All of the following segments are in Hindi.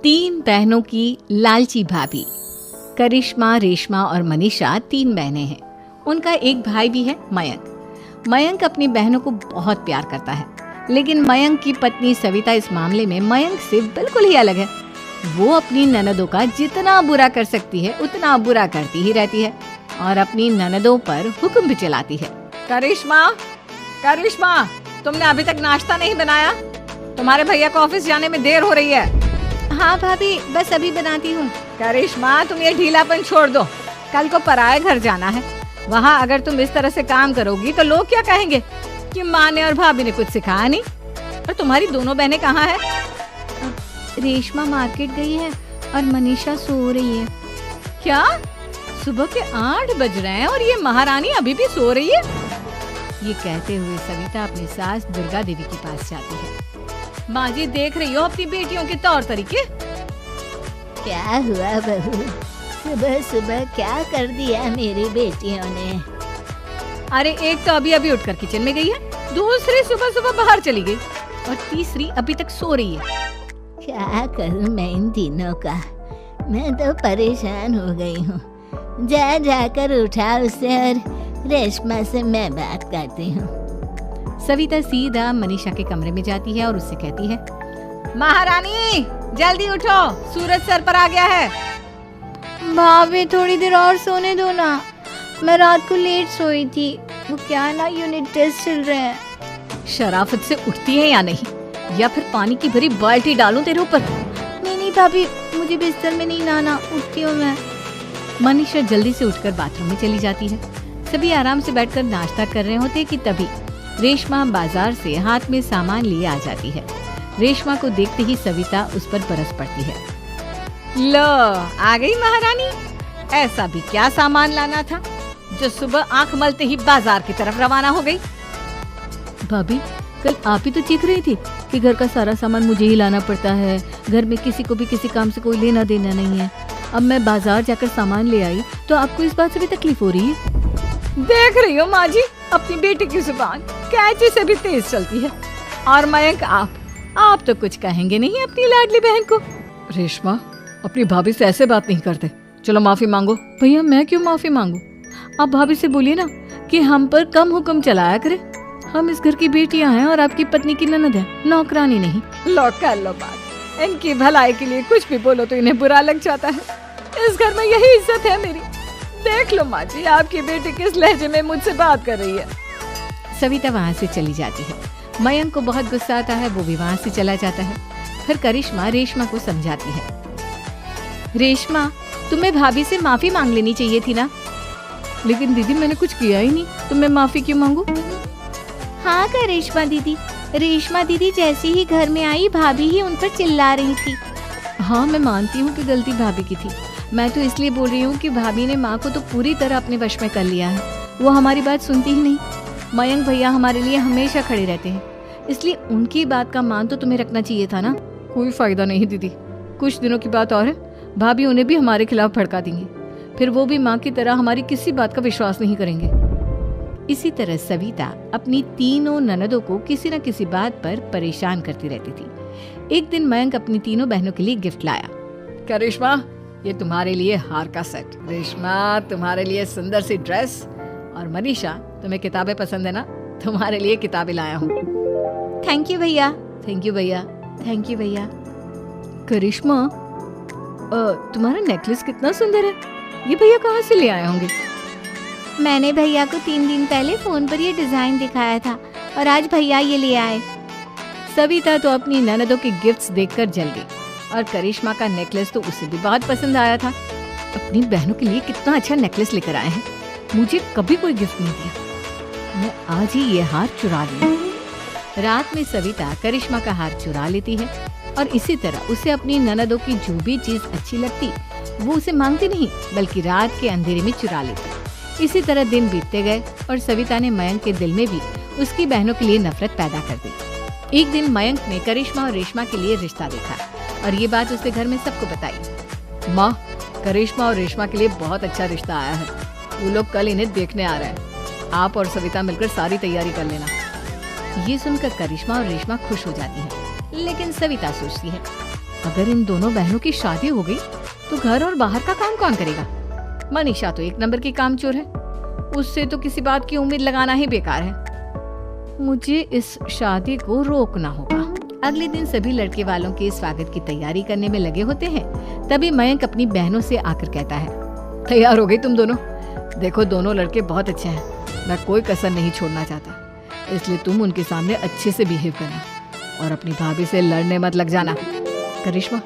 तीन बहनों की लालची भाभी। करिश्मा, रेशमा और मनीषा तीन बहनें हैं। उनका एक भाई भी है, मयंक। मयंक अपनी बहनों को बहुत प्यार करता है, लेकिन मयंक की पत्नी सविता इस मामले में मयंक से बिल्कुल ही अलग है। वो अपनी ननदों का जितना बुरा कर सकती है उतना बुरा करती ही रहती है और अपनी ननदों पर हुक्म भी चलाती है। करिश्मा, करिश्मा, तुमने अभी तक नाश्ता नहीं बनाया? तुम्हारे भैया को ऑफिस जाने में देर हो रही है। हाँ भाभी, बस अभी बनाती हूँ। करिश्मा, तुम ये ढीलापन छोड़ दो। कल को पराए घर जाना है। वहाँ अगर तुम इस तरह से काम करोगी तो लोग क्या कहेंगे कि माँ ने और भाभी ने कुछ सिखाया नहीं। और तुम्हारी दोनों बहनें कहाँ हैं? रेशमा मार्केट गई है और मनीषा सो रही है। क्या? सुबह के 8 बज रहे हैं और ये महारानी अभी भी सो रही है? ये कहते हुए सविता अपनी सास दुर्गा देवी के पास जाती है। माँ जी, देख रही हो अपनी बेटियों के तौर तरीके? क्या हुआ बहू, सुबह सुबह क्या कर दिया मेरी बेटियों ने? अरे एक तो अभी अभी उठकर किचन में गई है, दूसरी सुबह सुबह बाहर चली गई और तीसरी अभी तक सो रही है। क्या करूं मैं इन तीनों का? मैं तो परेशान हो गई हूँ। जा जाकर उठा उसे और रेशमा से मैं बात करती हूँ। सविता सीधा मनीषा के कमरे में जाती है और उससे कहती है, महारानी जल्दी उठो, सूरज सर पर आ गया है। भाभी थोड़ी देर और सोने दो ना, मैं रात को लेट सोई थी। वो क्या ना, यूनिट टेस्ट चल रहे हैं। शराफत से उठती है या नहीं, या फिर पानी की भरी बाल्टी डालूं तेरे ऊपर? नहीं भाभी, मुझे बिस्तर में नहीं लाना, उठती हूँ मैं। मनीषा जल्दी से उठकर बाथरूम में चली जाती है। सभी आराम से बैठकर नाश्ता कर रहे होते कि तभी रेशमा बाजार से हाथ में सामान लिए आ जाती है। रेशमा को देखते ही सविता उस पर बरस पड़ती है। लो, आ गई महारानी। ऐसा भी क्या सामान लाना था जो सुबह आंख मलते ही बाजार की तरफ रवाना हो गई? भाभी, कल आप ही तो चीख रही थी कि घर का सारा सामान मुझे ही लाना पड़ता है, घर में किसी को भी किसी काम से कोई लेना देना नहीं है। अब मैं बाजार जाकर सामान ले आई तो आपको इस बात से भी तकलीफ हो रही है? देख रही हो माँ जी, अपनी बेटी की जुबान कैंची से भी तेज चलती है। और मयंक, आप तो कुछ कहेंगे नहीं अपनी लाडली बहन को? रेशमा, अपनी भाभी से ऐसे बात नहीं करते। चलो माफी मांगो। भैया, मैं क्यों माफी मांगू? आप भाभी से बोलिए ना कि हम पर कम हुक्म चलाया करे। हम इस घर की बेटियां हैं और आपकी पत्नी की ननद है, नौकरानी नहीं। लो कर लो बात। इनकी भलाई के लिए कुछ भी बोलो तो इन्हें बुरा लग जाता है। इस घर में यही इज्जत है मेरी। देख लो माँ जी, आपकी बेटी किस लहजे में मुझसे बात कर रही है। सविता वहाँ से चली जाती है। मयंक को बहुत गुस्सा आता है, वो भी वहाँ से चला जाता है। फिर करिश्मा रेशमा को समझाती है, रेशमा, तुम्हें भाभी से माफी मांग लेनी चाहिए थी ना। लेकिन दीदी, मैंने कुछ किया ही नहीं तो मैं माफी क्यों मांगू? हाँ करिश्मा दीदी, रेशमा दीदी जैसे ही घर में आई भाभी ही उन पर चिल्ला रही थी। हाँ, मैं मानती हूँ कि गलती भाभी की थी। मैं तो इसलिए बोल रही हूँ कि भाभी ने माँ को तो पूरी तरह अपने वश में कर लिया है। वो हमारी बात सुनती ही नहीं। मयंक भैया हमारे लिए हमेशा खड़े रहते हैं, इसलिए उनकी बात का मान तो तुम्हें रखना चाहिए था ना। कोई फायदा नहीं दीदी, कुछ दिनों की बात और है, भाभी उन्हें भी हमारे खिलाफ भड़का देंगी। फिर वो भी माँ की तरह हमारी किसी बात का विश्वास नहीं करेंगे। इसी तरह सविता अपनी तीनों ननदों को किसी न किसी बात पर परेशान करती रहती थी। एक दिन मयंक अपनी तीनों बहनों के लिए गिफ्ट लाया। करिश्मा, ये तुम्हारे लिए हार का सेट। रेशमा, तुम्हारे लिए सुंदर सी ड्रेस। और मनीषा, तुम्हें किताबें पसंद है ना, तुम्हारे लिए किताबें लाया हूँ। थैंक यू भैया। थैंक यू भैया। थैंक यू भैया। करिश्मा, तुम्हारा नेकलेस कितना सुंदर है। ये भैया कहाँ से ले आए होंगे? मैंने भैया को 3 दिन पहले फोन पर ये डिजाइन दिखाया था और आज भैया ये ले आए। सविता तो अपनी ननदों के गिफ्ट्स देखकर जल गई और करिश्मा का नेकलेस तो उसे भी बहुत पसंद आया था। अपनी बहनों के लिए कितना अच्छा नेकलेस लेकर आए हैं, मुझे कभी कोई गिफ्ट नहीं दिया। मैं आज ही ये हार चुरा लूं। रात में सविता करिश्मा का हार चुरा लेती है और इसी तरह उसे अपनी ननदों की जो भी चीज अच्छी लगती वो उसे मांगती नहीं, बल्कि रात के अंधेरे में चुरा लेती। इसी तरह दिन बीतते गए और सविता ने मयंक के दिल में भी उसकी बहनों के लिए नफरत पैदा कर दी। एक दिन मयंक ने करिश्मा और रेशमा के लिए रिश्ता देखा और ये बात उसने घर में सबको बताई। माँ, करिश्मा और रेशमा के लिए बहुत अच्छा रिश्ता आया है। वो लोग कल इन्हें देखने आ रहे हैं। आप और सविता मिलकर सारी तैयारी कर लेना। ये सुनकर करिश्मा और रेशमा खुश हो जाती हैं, लेकिन सविता सोचती है, अगर इन दोनों बहनों की शादी हो गई तो घर और बाहर का काम कौन करेगा? मनीषा तो एक नंबर की कामचोर है, उससे तो किसी बात की उम्मीद लगाना ही बेकार है। मुझे इस शादी को रोकना होगा। अगले दिन सभी लड़के वालों के स्वागत की तैयारी करने में लगे होते हैं। तभी मयंक अपनी बहनों से आकर कहता है, तैयार हो गई तुम दोनों? देखो दोनों लड़के बहुत अच्छे हैं, मैं कोई कसर नहीं छोड़ना चाहता, इसलिए तुम उनके सामने अच्छे से बिहेव करना और अपनी भाभी से लड़ने मत लग जाना। करिश्मा,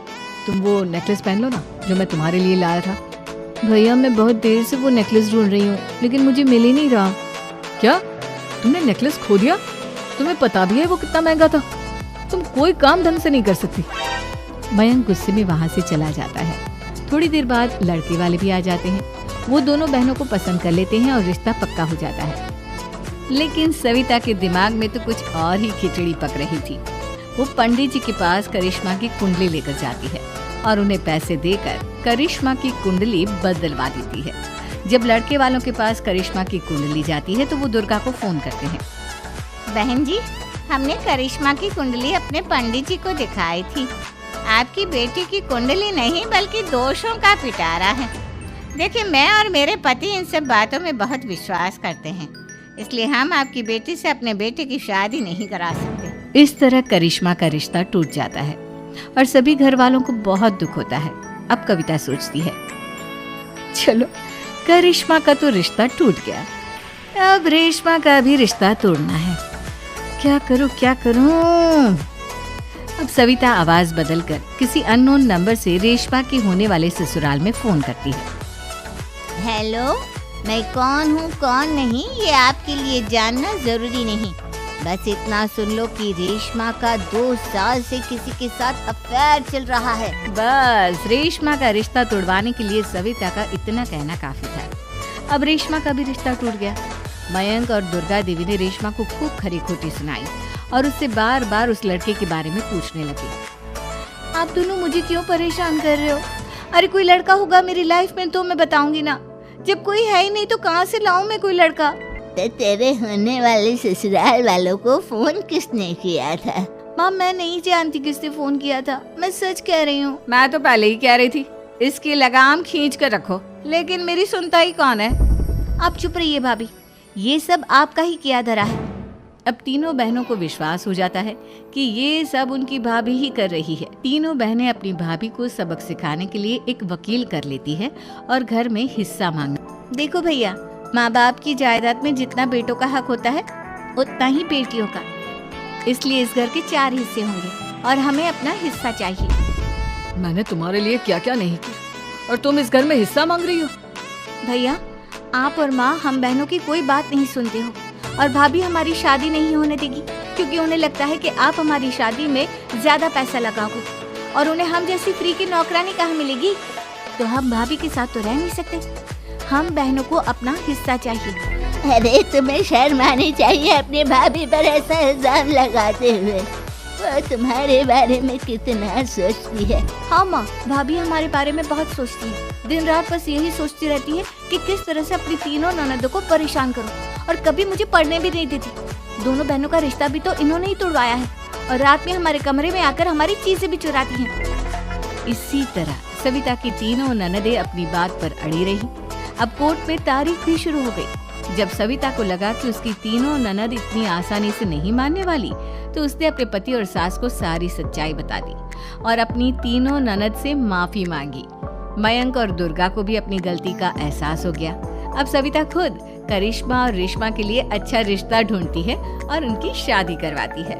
तुम वो नेकलेस पहन लो ना जो मैं तुम्हारे लिए लाया था। भैया मैं बहुत देर से वो नेकलेस ढूंढ रही हूँ, लेकिन मुझे मिल ही नहीं रहा। क्या तुमने नेकलेस खो दिया? तुम्हें पता भी है वो कितना महंगा था? तुम कोई काम ढंग से नहीं कर सकती। मयंक गुस्से में वहाँ से चला जाता है। थोड़ी देर बाद लड़के वाले भी आ जाते हैं। वो दोनों बहनों को पसंद कर लेते हैं और रिश्ता पक्का हो जाता है। लेकिन सविता के दिमाग में तो कुछ और ही खिचड़ी पक रही थी। वो पंडित जी के पास करिश्मा की कुंडली लेकर जाती है और उन्हें पैसे देकर करिश्मा की कुंडली बदलवा देती है। जब लड़के वालों के पास करिश्मा की कुंडली जाती है तो वो दुर्गा को फोन करते हैं। बहन जी, हमने करिश्मा की कुंडली अपने पंडित जी को दिखाई थी। आपकी बेटी की कुंडली नहीं बल्कि दोषों का पिटारा है। देखिए, मैं और मेरे पति इन सब बातों में बहुत विश्वास करते हैं, इसलिए हम आपकी बेटी से अपने बेटे की शादी नहीं करा सकते। इस तरह करिश्मा का रिश्ता टूट जाता है और सभी घर वालों को बहुत दुख होता है। अब कविता सोचती है, चलो करिश्मा का तो रिश्ता टूट गया, अब रेशमा का भी रिश्ता तोड़ना है। क्या करूं? अब सविता आवाज बदलकर किसी अननोन नंबर से रेशमा के होने वाले ससुराल में फोन करती है। हेलो, मैं कौन हूँ कौन नहीं ये आपके लिए जानना जरूरी नहीं। बस इतना सुन लो कि रेशमा का 2 साल से किसी के साथ अफेयर चल रहा है। बस रेशमा का रिश्ता तोड़वाने के लिए सविता का इतना कहना काफी था। अब रेशमा का भी रिश्ता टूट गया। मयंक और दुर्गा देवी ने रेशमा को खूब खरी खोटी सुनाई और उससे बार बार उस लड़के के बारे में पूछने लगे। आप दोनों मुझे क्यों परेशान कर रहे हो? अरे कोई लड़का होगा मेरी लाइफ में तो मैं बताऊंगी ना, जब कोई है ही नहीं तो कहाँ से लाऊं मैं कोई लड़का? तो तेरे होने वाले ससुराल वालों को फोन किसने किया था? माँ मैं नहीं जानती किसने फोन किया था, मैं सच कह रही हूँ। मैं तो पहले ही कह रही थी इसकी लगाम खींच कर रखो, लेकिन मेरी सुनता ही कौन है। आप चुप रहिए भाभी, ये सब आपका ही किया धरा है। अब तीनों बहनों को विश्वास हो जाता है कि ये सब उनकी भाभी ही कर रही है। तीनों बहनें अपनी भाभी को सबक सिखाने के लिए एक वकील कर लेती है और घर में हिस्सा मांगना। देखो भैया, माँ बाप की जायदाद में जितना बेटों का हक होता है उतना ही बेटियों का, इसलिए इस घर के 4 हिस्से होंगे और हमें अपना हिस्सा चाहिए। मैंने तुम्हारे लिए क्या क्या नहीं किया और तुम इस घर में हिस्सा मांग रही हो? भैया, आप और माँ हम बहनों की कोई बात नहीं सुनते हो और भाभी हमारी शादी नहीं होने देगी क्योंकि उन्हें लगता है कि आप हमारी शादी में ज्यादा पैसा लगाओगे और उन्हें हम जैसी फ्री की नौकरानी कहाँ मिलेगी। तो हम भाभी के साथ तो रह नहीं सकते, हम बहनों को अपना हिस्सा चाहिए। अरे तुम्हें शर्म आनी चाहिए अपने भाभी पर ऐसा इल्जाम लगाते हुए। वो तुम्हारे बारे में कितना सोचती है। हाँ माँ, भाभी हमारे बारे में बहुत सोचती है। दिन रात बस यही सोचती रहती है कि किस तरह से अपनी तीनों ननदों को परेशान करूं और कभी मुझे पढ़ने भी नहीं देती। दोनों बहनों का रिश्ता भी तो इन्होंने ही तोड़वाया है और रात में हमारे कमरे में आकर हमारी चीजें भी चुराती हैं। इसी तरह सविता की तीनों ननदें अपनी बात पर अड़ी रही। अब कोर्ट में तारीख भी शुरू हो गई। जब सविता को लगा कि उसकी तीनों ननद इतनी आसानी से नहीं मानने वाली, तो उसने अपने पति और सास को सारी सच्चाई बता दी और अपनी तीनों ननद से माफी मांगी। मयंक और दुर्गा को भी अपनी गलती का एहसास हो गया। अब सविता खुद करिश्मा और रेशमा के लिए अच्छा रिश्ता ढूंढती है और उनकी शादी करवाती है।